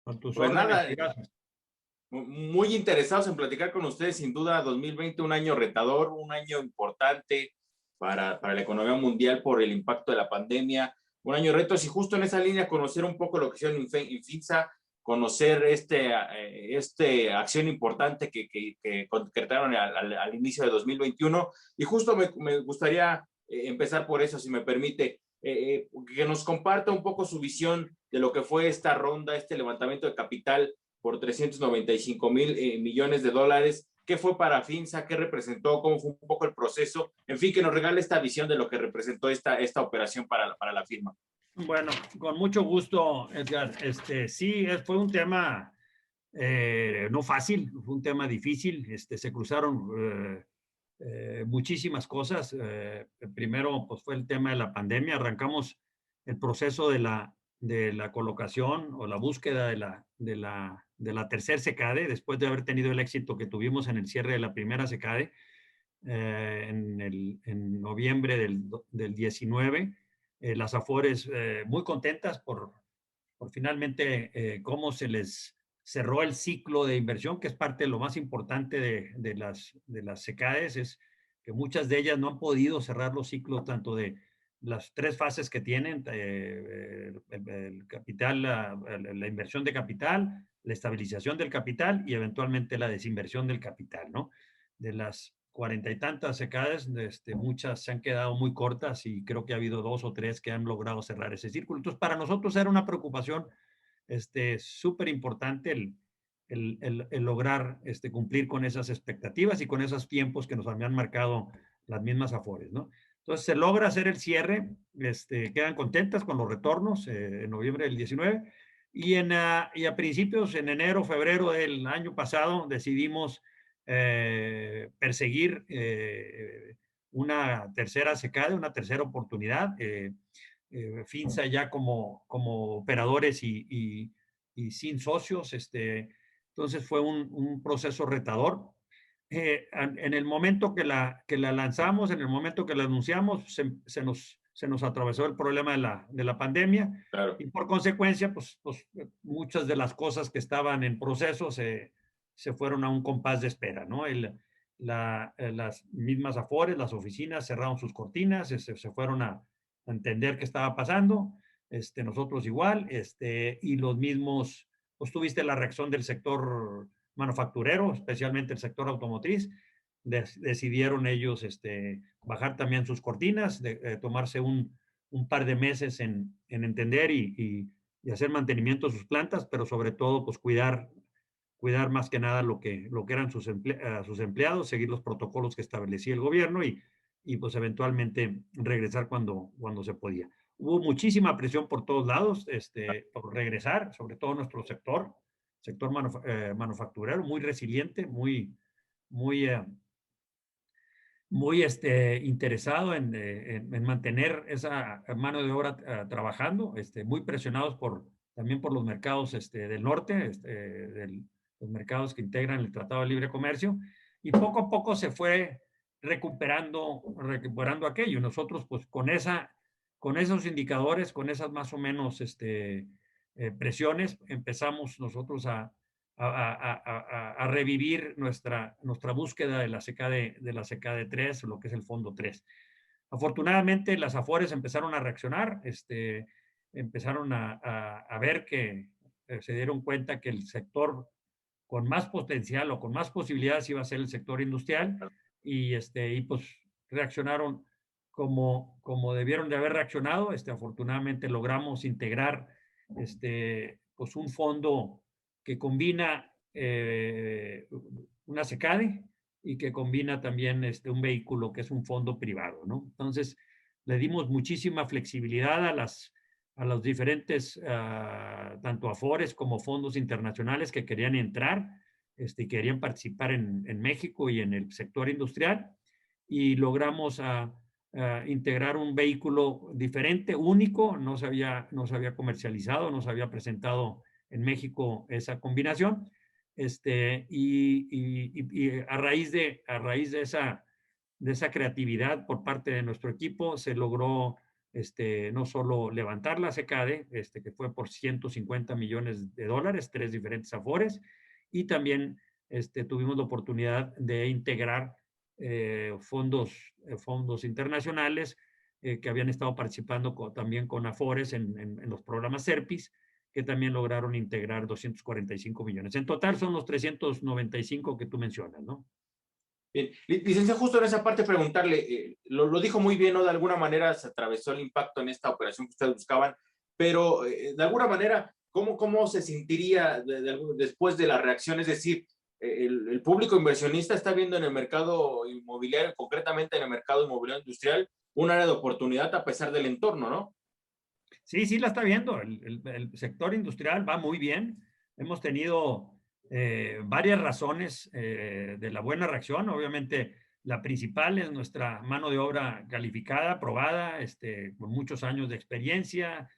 Con tus Pues órdenes, nada, amigas. muy interesados en platicar con ustedes. Sin duda, 2020, un año retador, un año importante para la economía mundial por el impacto de la pandemia, un año de retos y justo en esa línea conocer un poco lo que hicieron Infinsa, conocer este acción importante que concretaron al inicio de 2021 y justo me gustaría empezar por eso, si me permite, que nos comparta un poco su visión de lo que fue esta ronda, este levantamiento de capital por 395 mil millones de dólares. ¿Qué fue para Finsa? ¿Qué representó? ¿Cómo fue un poco el proceso? En fin, que nos regale esta visión de lo que representó esta operación para la firma. Bueno, con mucho gusto, Edgar. Sí, fue un tema no fácil, fue un tema difícil. Se cruzaron muchísimas cosas. Primero, pues fue el tema de la pandemia. Arrancamos el proceso de la colocación o la búsqueda de la tercer SECADE, después de haber tenido el éxito que tuvimos en el cierre de la primera SECADE en noviembre del 19. Las Afores muy contentas por finalmente cómo se les cerró el ciclo de inversión, que es parte de lo más importante de las SECADES, es que muchas de ellas no han podido cerrar los ciclos tanto de las tres fases que tienen, el capital, la inversión de capital, la estabilización del capital y eventualmente la desinversión del capital, ¿no? De las cuarenta y tantas SECADES, muchas se han quedado muy cortas y creo que ha habido dos o tres que han logrado cerrar ese círculo. Entonces, para nosotros era una preocupación súper importante el lograr cumplir con esas expectativas y con esos tiempos que nos habían marcado las mismas Afores, ¿no? Entonces se logra hacer el cierre, quedan contentas con los retornos en noviembre del 19 y a principios, en enero, febrero del año pasado, decidimos perseguir una tercera secada, una tercera oportunidad. Finsa ya como operadores y sin socios. Entonces fue un proceso retador. En el momento que la lanzamos, en el momento que la anunciamos, se nos atravesó el problema de la pandemia Claro. y por consecuencia, pues muchas de las cosas que estaban en proceso se fueron a un compás de espera, ¿no? Las mismas Afores, las oficinas cerraron sus cortinas, se fueron a entender qué estaba pasando, nosotros igual, y los mismos, pues tuviste la reacción del sector manufacturero, especialmente el sector automotriz, decidieron ellos bajar también sus cortinas, tomarse un par de meses en entender y hacer mantenimiento de sus plantas, pero sobre todo pues cuidar más que nada lo que eran sus empleados, seguir los protocolos que establecía el gobierno y pues eventualmente regresar cuando se podía. Hubo muchísima presión por todos lados por regresar, sobre todo nuestro sector manufacturero, muy resiliente, muy, muy interesado en mantener esa mano de obra trabajando, muy presionados también por los mercados del norte, los mercados que integran el Tratado de Libre Comercio, y poco a poco se fue recuperando aquello. Nosotros, pues, con esos indicadores, con esas más o menos presiones, empezamos nosotros a revivir nuestra búsqueda de la CKD 3, lo que es el fondo 3. Afortunadamente, las Afores empezaron a reaccionar, empezaron a ver que se dieron cuenta que el sector con más potencial o con más posibilidades iba a ser el sector industrial y pues reaccionaron como debieron de haber reaccionado. Afortunadamente logramos integrar pues un fondo que combina una SECADE y que combina también un vehículo que es un fondo privado, ¿no? Entonces, le dimos muchísima flexibilidad a los diferentes, tanto Afores como fondos internacionales que querían entrar, querían participar en México y en el sector industrial, y logramos integrar un vehículo diferente, único, no se había comercializado, no se había presentado en México esa combinación, y a raíz de esa creatividad por parte de nuestro equipo se logró no solo levantar la SECADE, que fue por $150 millones, 3 diferentes afores, y también tuvimos la oportunidad de integrar fondos internacionales que habían estado participando también con afores en los programas SERPIS, que también lograron integrar 245 millones. En total son los 395 que tú mencionas, ¿no? Bien, licenciado, justo en esa parte preguntarle, lo dijo muy bien, ¿no? De alguna manera se atravesó el impacto en esta operación que ustedes buscaban, pero de alguna manera, ¿cómo se sentiría después de la reacción? Es decir, el público inversionista está viendo en el mercado inmobiliario, concretamente en el mercado inmobiliario industrial, un área de oportunidad a pesar del entorno, ¿no? Sí, sí la está viendo. El sector industrial va muy bien. Hemos tenido varias razones de la buena reacción. Obviamente, la principal es nuestra mano de obra calificada, probada, con muchos años de experiencia,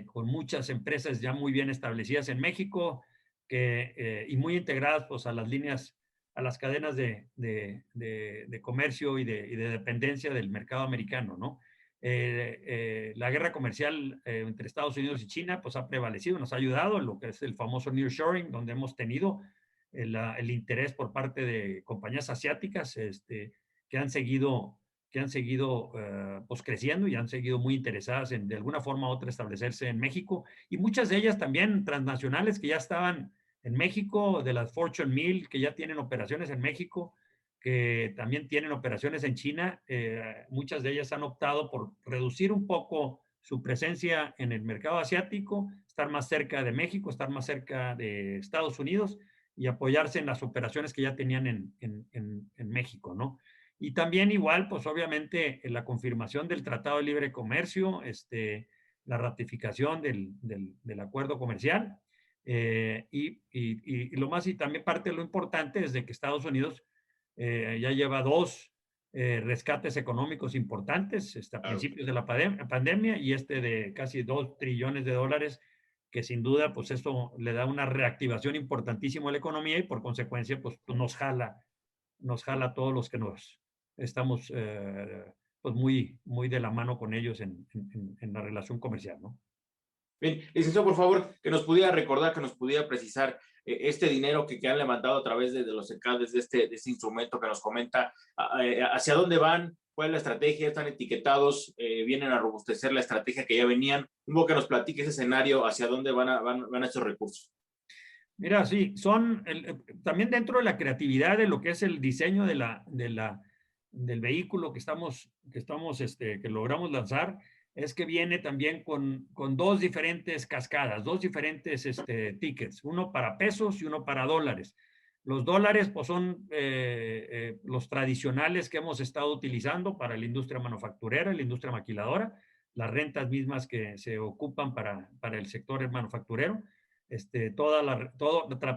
con muchas empresas ya muy bien establecidas en México y muy integradas pues, a las líneas, a las cadenas de comercio y de dependencia del mercado americano, ¿no? La guerra comercial entre Estados Unidos y China pues ha prevalecido, nos ha ayudado en lo que es el famoso nearshoring, donde hemos tenido el interés por parte de compañías asiáticas que han seguido, pues creciendo y han seguido muy interesadas en de alguna forma u otra establecerse en México, y muchas de ellas también transnacionales que ya estaban en México, de las Fortune 1000 que ya tienen operaciones en México, que también tienen operaciones en China. Muchas de ellas han optado por reducir un poco su presencia en el mercado asiático, estar más cerca de México, estar más cerca de Estados Unidos y apoyarse en las operaciones que ya tenían en México, ¿no? Y también igual, pues obviamente, la confirmación del Tratado de Libre Comercio, la ratificación del acuerdo comercial, y lo más, y también parte de lo importante es de que Estados Unidos ya lleva dos rescates económicos importantes a Claro. principios de la pandemia, y de casi $2 trillones, que sin duda pues eso le da una reactivación importantísima a la economía y por consecuencia pues nos jala a todos los que nos estamos pues muy de la mano con ellos en la relación comercial, ¿no? Bien, licenciado, por favor, que nos pudiera recordar, que nos pudiera precisar este dinero que han levantado a través de los ECADES, de este instrumento que nos comenta, hacia dónde van, cuál es la estrategia, están etiquetados, vienen a robustecer la estrategia que ya venían. Un poco que nos platique ese escenario, hacia dónde van estos recursos. Mira, sí, también dentro de la creatividad de lo que es el diseño del vehículo que logramos lanzar, es que viene también con dos diferentes cascadas, dos diferentes tickets, uno para pesos y uno para dólares. Los dólares pues son los tradicionales que hemos estado utilizando para la industria manufacturera, la industria maquiladora, las rentas mismas que se ocupan para el sector manufacturero.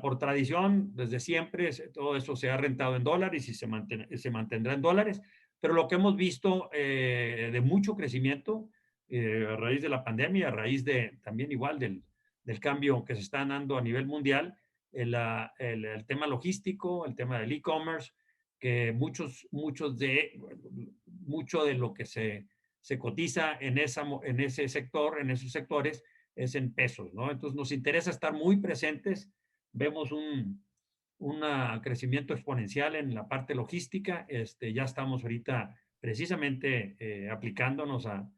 Por tradición, desde siempre, todo eso se ha rentado en dólares y se mantendrá en dólares, pero lo que hemos visto de mucho crecimiento a raíz de la pandemia, a raíz también igual del cambio que se está dando a nivel mundial, el tema logístico, el tema del e-commerce, que mucho de lo que se cotiza en ese sector, en esos sectores, es en pesos, ¿no? Entonces nos interesa estar muy presentes. Vemos un crecimiento exponencial en la parte logística. Ya estamos ahorita precisamente aplicándonos a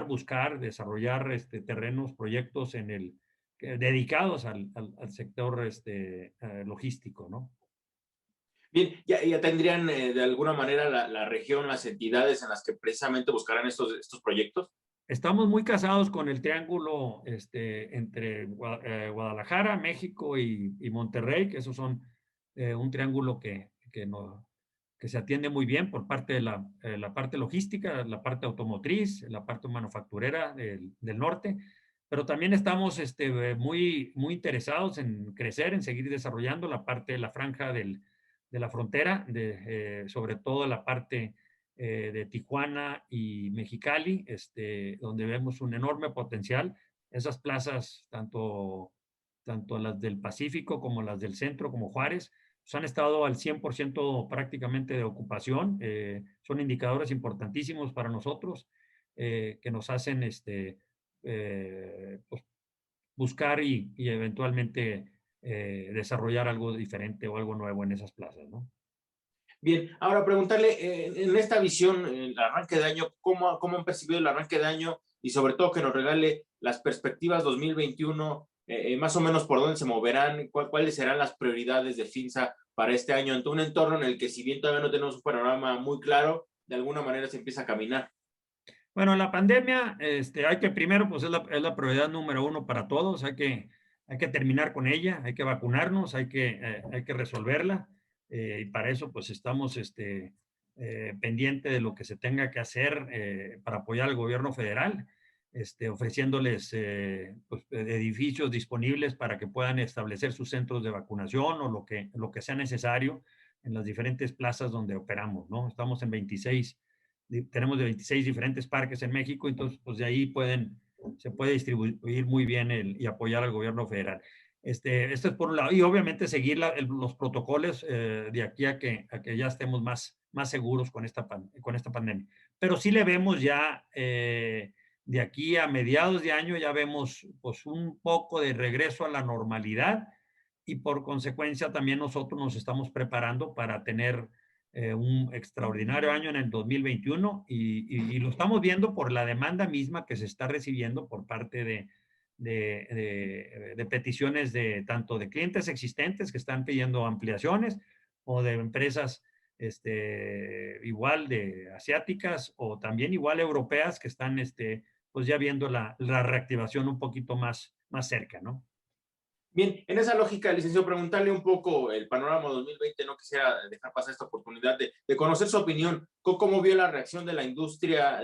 buscar desarrollar terrenos, proyectos dedicados al sector logístico, ¿no? Bien, ya tendrían de alguna manera la región, las entidades en las que precisamente buscarán estos proyectos. Estamos muy casados con el triángulo entre Guadalajara, México y Monterrey, que esos son un triángulo que se atiende muy bien por parte de la parte logística, la parte automotriz, la parte manufacturera del norte, pero también estamos muy interesados en crecer, en seguir desarrollando la parte de la franja de la frontera, sobre todo la parte de Tijuana y Mexicali, donde vemos un enorme potencial. Esas plazas, tanto las del Pacífico como las del centro, como Juárez, pues han estado al 100% prácticamente de ocupación. Son indicadores importantísimos para nosotros. que nos hacen pues, buscar y eventualmente desarrollar algo diferente o algo nuevo en esas plazas, ¿no? Bien, ahora preguntarle, en esta visión, el arranque de año, ¿cómo han percibido el arranque de año? Y sobre todo que nos regale las perspectivas 2021, más o menos por dónde se moverán, cuáles serán las prioridades de FINSA para este año, en un entorno en el que si bien todavía no tenemos un panorama muy claro, de alguna manera se empieza a caminar. Bueno, la pandemia, hay que primero, pues es la prioridad número uno para todos, hay que terminar con ella, hay que vacunarnos, hay que resolverla, y para eso pues estamos pendiente de lo que se tenga que hacer para apoyar al gobierno federal, ofreciéndoles pues, edificios disponibles para que puedan establecer sus centros de vacunación o lo que sea necesario en las diferentes plazas donde operamos, ¿no? Estamos en 26, tenemos de 26 diferentes parques en México, entonces pues de ahí se puede distribuir muy bien y apoyar al gobierno federal. Esto es por un lado, y obviamente seguir los protocolos de aquí a que ya estemos más seguros con esta pandemia. Pero sí le vemos ya, de aquí a mediados de año, ya vemos pues un poco de regreso a la normalidad, y por consecuencia también nosotros nos estamos preparando para tener un extraordinario año en el 2021, y lo estamos viendo por la demanda misma que se está recibiendo por parte de peticiones tanto de clientes existentes que están pidiendo ampliaciones, o de empresas igual de asiáticas, o también igual europeas que están pues ya viendo la reactivación un poquito más cerca, ¿no? Bien, en esa lógica, licenciado, preguntarle un poco el panorama 2020, no quisiera dejar pasar esta oportunidad de conocer su opinión, cómo vio la reacción de la industria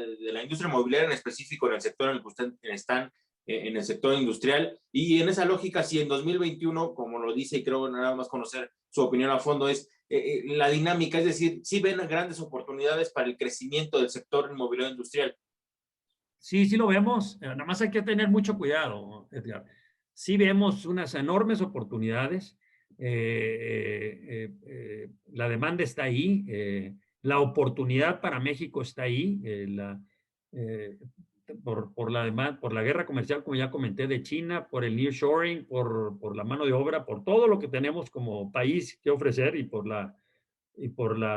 inmobiliaria en específico en el sector en el que ustedes están, en el sector industrial, y en esa lógica, si en 2021, como lo dice, y creo nada más conocer su opinión a fondo, es la dinámica, es decir, si ven grandes oportunidades para el crecimiento del sector inmobiliario industrial. Sí, sí lo vemos. Nada más hay que tener mucho cuidado, Edgar. Sí vemos unas enormes oportunidades. La demanda está ahí. La oportunidad para México está ahí. Eh, por la guerra comercial, como ya comenté, de China, por el nearshoring, por la mano de obra, por todo lo que tenemos como país que ofrecer, y por la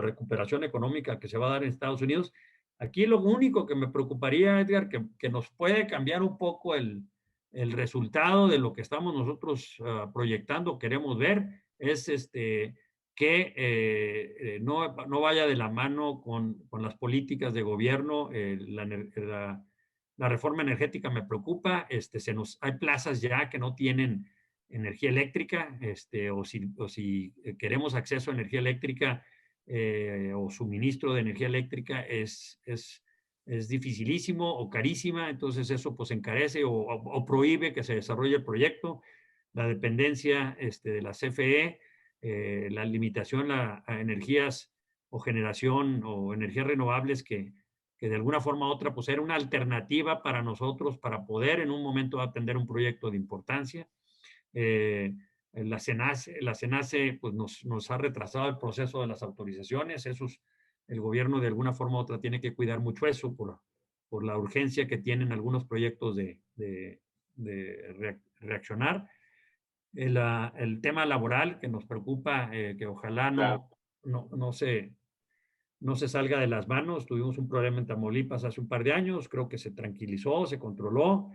recuperación económica que se va a dar en Estados Unidos. Aquí lo único que me preocuparía, Edgar, que nos puede cambiar un poco el resultado de lo que estamos nosotros proyectando, queremos ver, es que no vaya de la mano con las políticas de gobierno. La reforma energética me preocupa. Hay plazas ya que no tienen energía eléctrica, o si queremos acceso a energía eléctrica, o suministro de energía eléctrica, es dificilísimo o carísima. Entonces eso pues encarece o prohíbe que se desarrolle el proyecto. La dependencia de la CFE, la limitación a energías o generación o energías renovables que de alguna forma u otra pues era una alternativa para nosotros para poder en un momento atender un proyecto de importancia. La CENACE pues nos ha retrasado el proceso de las autorizaciones. El gobierno de alguna forma u otra tiene que cuidar mucho eso por la urgencia que tienen algunos proyectos de reaccionar. El tema laboral que nos preocupa, que ojalá Claro. no se salga de las manos. Tuvimos un problema en Tamaulipas hace un par de años, creo que se tranquilizó, se controló.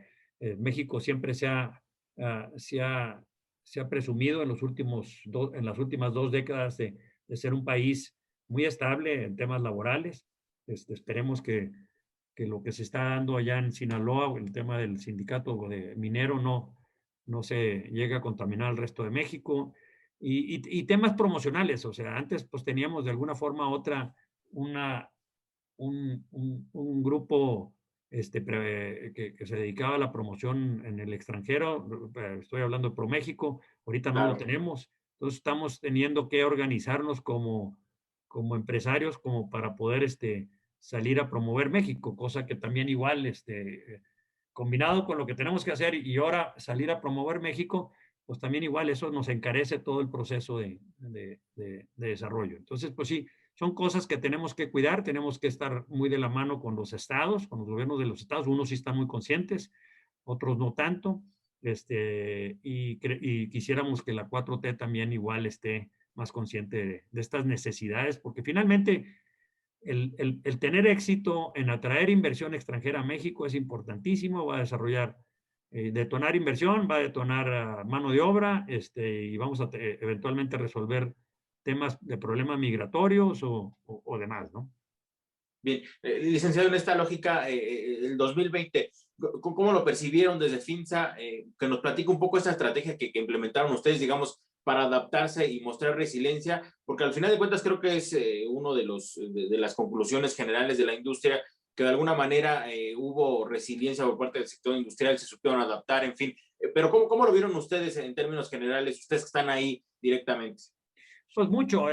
México siempre ah, se ha, se ha presumido en las últimas 2 décadas de ser un país muy estable en temas laborales. Esperemos que lo que se está dando allá en Sinaloa, el tema del sindicato de minero, no se llegue a contaminar al resto de México. Y temas promocionales, o sea, antes pues teníamos de alguna forma u otra una, un grupo que se dedicaba a la promoción en el extranjero. Estoy hablando de ProMéxico, ahorita no lo Claro. tenemos. Entonces estamos teniendo que organizarnos como empresarios, como para poder salir a promover México, cosa que también igual, combinado con lo que tenemos que hacer y ahora salir a promover México, pues también igual eso nos encarece todo el proceso de desarrollo. Entonces, pues sí, son cosas que tenemos que cuidar, tenemos que estar muy de la mano con los estados, con los gobiernos de los estados. Unos sí están muy conscientes, otros no tanto. Y quisiéramos que la 4T también igual esté más consciente de estas necesidades, porque finalmente el tener éxito en atraer inversión extranjera a México es importantísimo, va a desarrollar, detonar inversión, va a detonar mano de obra, y vamos a eventualmente resolver temas de problemas migratorios o demás, ¿no? Bien, licenciado, en esta lógica, el 2020, ¿cómo lo percibieron desde FINSA? Que nos platique un poco esa estrategia que implementaron ustedes, digamos, para adaptarse y mostrar resiliencia, porque al final de cuentas creo que es uno de las conclusiones generales de la industria, que de alguna manera hubo resiliencia por parte del sector industrial, se supieron adaptar, en fin. Pero ¿cómo lo vieron ustedes en términos generales, ustedes que están ahí directamente? Pues mucho,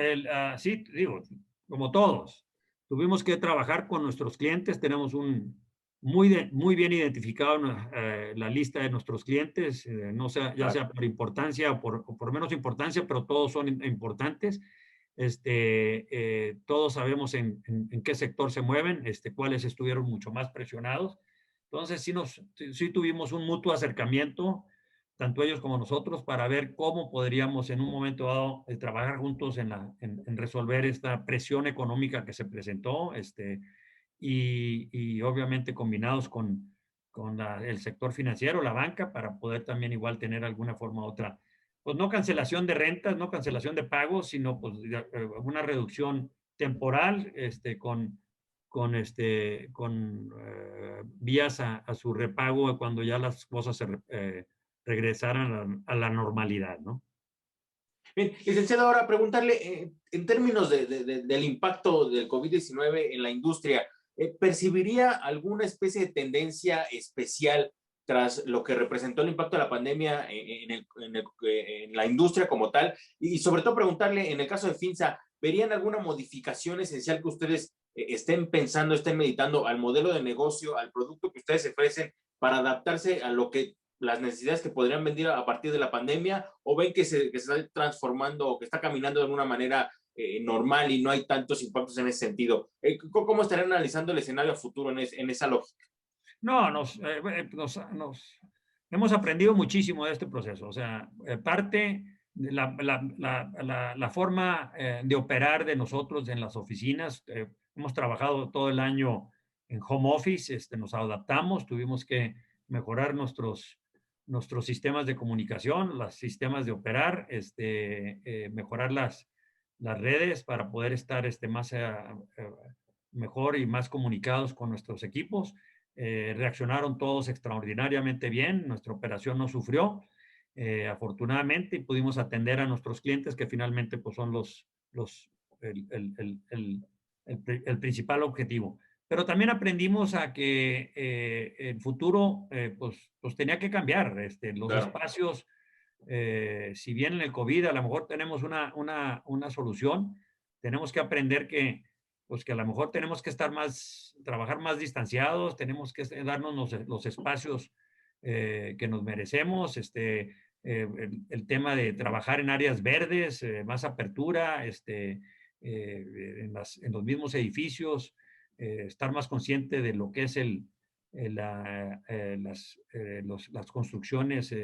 sí, digo, como todos, tuvimos que trabajar con nuestros clientes, tenemos muy bien identificado la lista de nuestros clientes, no sea, ya Claro. sea por importancia o por menos importancia, pero todos son importantes. Todos sabemos en qué sector se mueven, cuáles estuvieron mucho más presionados. Entonces, sí tuvimos un mutuo acercamiento, tanto ellos como nosotros, para ver cómo podríamos en un momento dado trabajar juntos en resolver esta presión económica que se presentó, y obviamente combinados con el sector financiero, la banca, para poder también igual tener alguna forma u otra, pues no cancelación de rentas, no cancelación de pagos, sino pues una reducción temporal, con vías a su repago cuando ya las cosas regresaran a la normalidad, ¿no? Bien, licenciado, ahora preguntarle, en términos del impacto del COVID-19 en la industria, ¿percibiría alguna especie de tendencia especial tras lo que representó el impacto de la pandemia en la industria como tal? Y sobre todo preguntarle, en el caso de FINSA, ¿verían alguna modificación esencial que ustedes estén pensando, estén meditando al modelo de negocio, al producto que ustedes ofrecen para adaptarse a lo que las necesidades que podrían venir a partir de la pandemia, o ven que se está transformando o que está caminando de alguna manera normal y no hay tantos impactos en ese sentido? ¿Cómo estarían analizando el escenario futuro en esa lógica? No, hemos aprendido muchísimo de este proceso. O sea, parte de la forma de operar de nosotros en las oficinas. Hemos trabajado todo el año en home office, nos adaptamos, tuvimos que mejorar nuestros sistemas de comunicación, los sistemas de operar, mejorar las redes para poder estar más mejor y más comunicados con nuestros equipos. Reaccionaron todos extraordinariamente bien, nuestra operación no sufrió, afortunadamente, y pudimos atender a nuestros clientes, que finalmente pues, son el, el, el, el principal objetivo. Pero también aprendimos a que el futuro pues tenía que cambiar. Los Claro. espacios, si bien en el COVID a lo mejor tenemos una solución, tenemos que aprender pues que a lo mejor tenemos que trabajar más distanciados, tenemos que darnos los espacios que nos merecemos, el tema de trabajar en áreas verdes, más apertura, en los mismos edificios, estar más consciente de lo que es las construcciones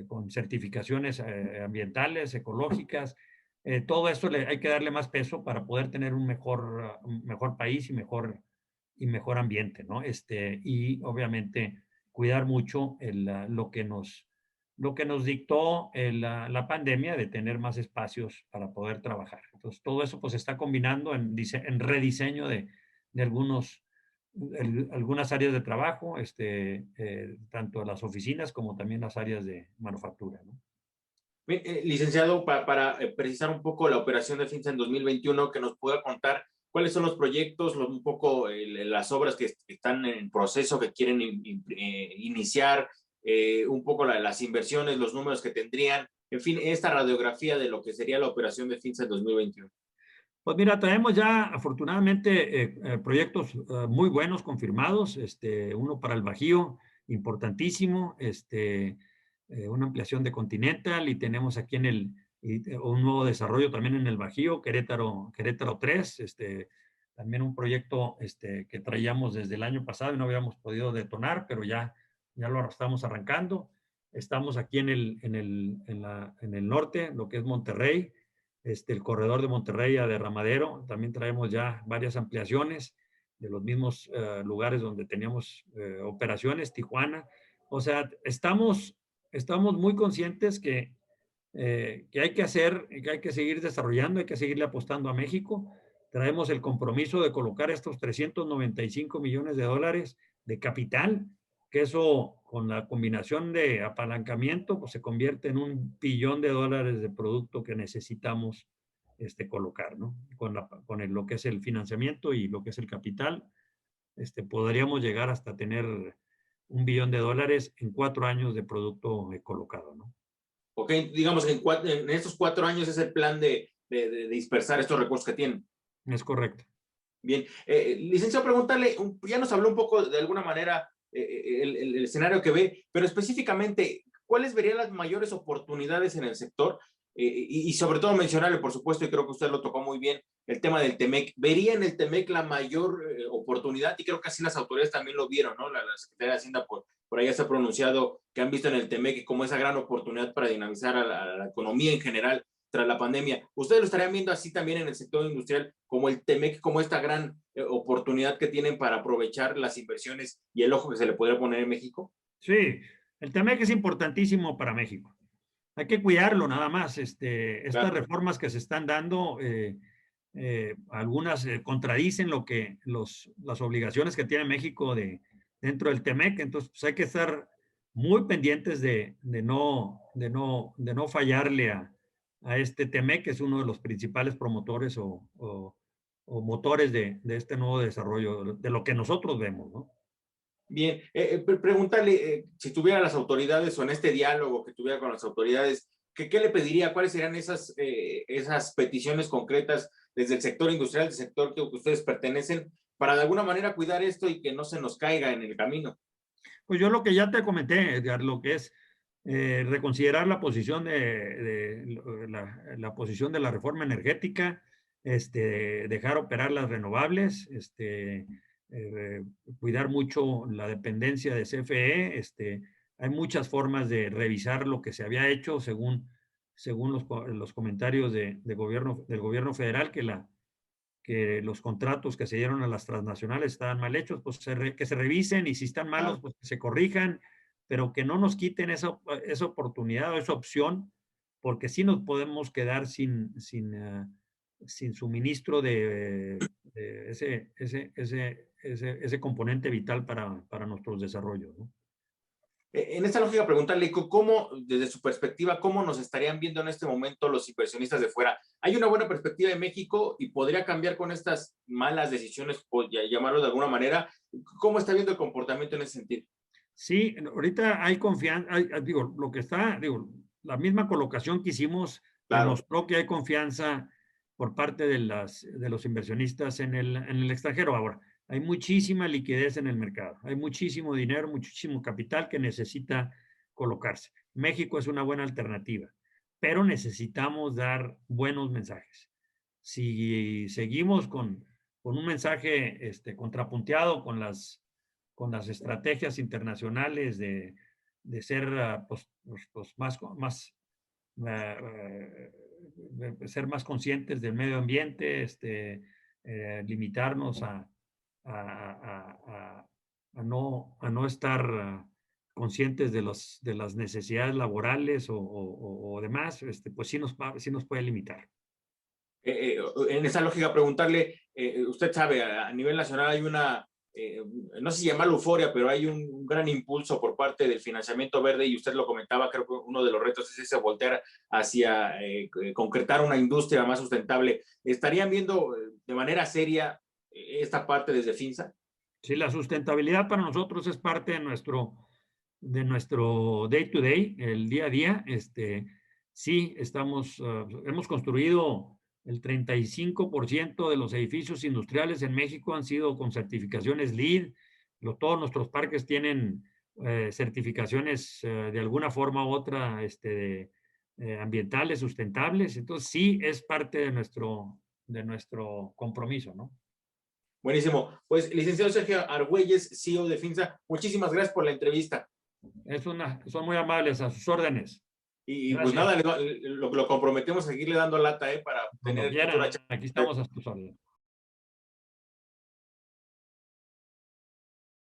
con certificaciones ambientales, ecológicas. Todo esto hay que darle más peso para poder tener un mejor país y mejor ambiente, ¿no? Y obviamente cuidar mucho lo que nos dictó la pandemia de tener más espacios para poder trabajar. Entonces, todo eso pues está combinando en rediseño de algunas áreas de trabajo, tanto las oficinas como también las áreas de manufactura, ¿no? Bien, licenciado, para precisar un poco la operación de FINSA en 2021, que nos pueda contar cuáles son los proyectos, un poco las obras que están en proceso, que quieren iniciar, un poco las inversiones, los números que tendrían, en fin, esta radiografía de lo que sería la operación de FINSA en 2021. Pues mira, traemos ya afortunadamente proyectos muy buenos confirmados, uno para el Bajío, importantísimo, una ampliación de Continental, y tenemos aquí y un nuevo desarrollo también en el Bajío, Querétaro 3, también un proyecto que traíamos desde el año pasado y no habíamos podido detonar, pero ya lo estamos arrancando. Estamos aquí en el norte, lo que es Monterrey, el corredor de Monterrey a Derramadero. También traemos ya varias ampliaciones de los mismos lugares donde teníamos operaciones, Tijuana. O sea, estamos muy conscientes que hay que hacer, que hay que seguir desarrollando, hay que seguirle apostando a México. Traemos el compromiso de colocar estos 395 millones de dólares de capital, que eso con la combinación de apalancamiento pues se convierte en $1 billón de producto que necesitamos colocar, ¿no? Con lo que es el financiamiento y lo que es el capital, podríamos llegar hasta tener $1 billón en 4 años de producto colocado, ¿no? Ok, digamos que en estos 4 años es el plan de dispersar estos recursos que tienen. Es correcto. Bien, licenciado, preguntarle, ya nos habló un poco de alguna manera el escenario que ve, pero específicamente, ¿cuáles verían las mayores oportunidades en el sector? Y sobre todo mencionarle, por supuesto, y creo que usted lo tocó muy bien, el tema del TEMEC. ¿Vería en el TEMEC la mayor oportunidad? Y creo que así las autoridades también lo vieron, ¿no? La Secretaría de Hacienda por ahí se ha pronunciado que han visto en el TEMEC como esa gran oportunidad para dinamizar a la economía en general tras la pandemia. ¿Ustedes lo estarían viendo así también en el sector industrial, como el TEMEC, como esta gran oportunidad que tienen para aprovechar las inversiones y el ojo que se le podría poner en México? Sí, el TEMEC es importantísimo para México. Hay que cuidarlo nada más. Estas Claro. reformas que se están dando, algunas contradicen las obligaciones que tiene México dentro del TEMEC. Entonces, pues hay que estar muy pendientes de no fallarle a este TEMEC, que es uno de los principales promotores o motores de este nuevo desarrollo, de lo que nosotros vemos, ¿no? Bien, preguntarle si tuviera las autoridades o en este diálogo que tuviera con las autoridades, ¿qué le pediría? ¿Cuáles serían esas peticiones concretas desde el sector industrial, del sector que ustedes pertenecen, para de alguna manera cuidar esto y que no se nos caiga en el camino? Pues yo lo que ya te comenté, Edgar, lo que es reconsiderar la posición la posición de la reforma energética, dejar operar las renovables, eh, cuidar mucho la dependencia de CFE. Hay muchas formas de revisar lo que se había hecho según los comentarios del gobierno federal, que los contratos que se dieron a las transnacionales estaban mal hechos, pues que se revisen, y si están malos, pues que se corrijan, pero que no nos quiten esa oportunidad o esa opción, porque sí nos podemos quedar sin suministro de ese componente vital para nuestros desarrollos, ¿no? En esta lógica, preguntarle cómo, desde su perspectiva, cómo nos estarían viendo en este momento los inversionistas de fuera. ¿Hay una buena perspectiva de México y podría cambiar con estas malas decisiones, por llamarlo de alguna manera? ¿Cómo está viendo el comportamiento en ese sentido? Sí, ahorita hay confianza, digo, la misma colocación que hicimos Claro. demostró que hay confianza por parte de los inversionistas en el extranjero. Ahora, hay muchísima liquidez en el mercado, hay muchísimo dinero, muchísimo capital que necesita colocarse. México es una buena alternativa, pero necesitamos dar buenos mensajes. Si seguimos con un mensaje contrapunteado con las estrategias internacionales ser ser más conscientes del medio ambiente, limitarnos a no estar conscientes de las necesidades laborales o demás, pues sí nos puede limitar. En esa lógica, preguntarle, usted sabe, a nivel nacional hay una, no sé si llamarlo euforia, pero hay un gran impulso por parte del financiamiento verde, y usted lo comentaba, creo que uno de los retos es ese voltear hacia concretar una industria más sustentable. ¿Estarían viendo de manera seria esta parte desde FINSA? Sí, la sustentabilidad para nosotros es parte de nuestro day to day, el día a día. Sí, hemos construido el 35% de los edificios industriales en México han sido con certificaciones LEED. Todos nuestros parques tienen certificaciones de alguna forma u otra ambientales sustentables. Entonces, sí es parte de nuestro compromiso, ¿no? Buenísimo. Pues, licenciado Sergio Argüelles, CEO de FINSA, muchísimas gracias por la entrevista. Son muy amables, a sus órdenes. Y pues Gracias. nada, lo comprometemos a seguirle dando lata, para Cuando tener futura quieran, charla. aquí estamos a sus órdenes.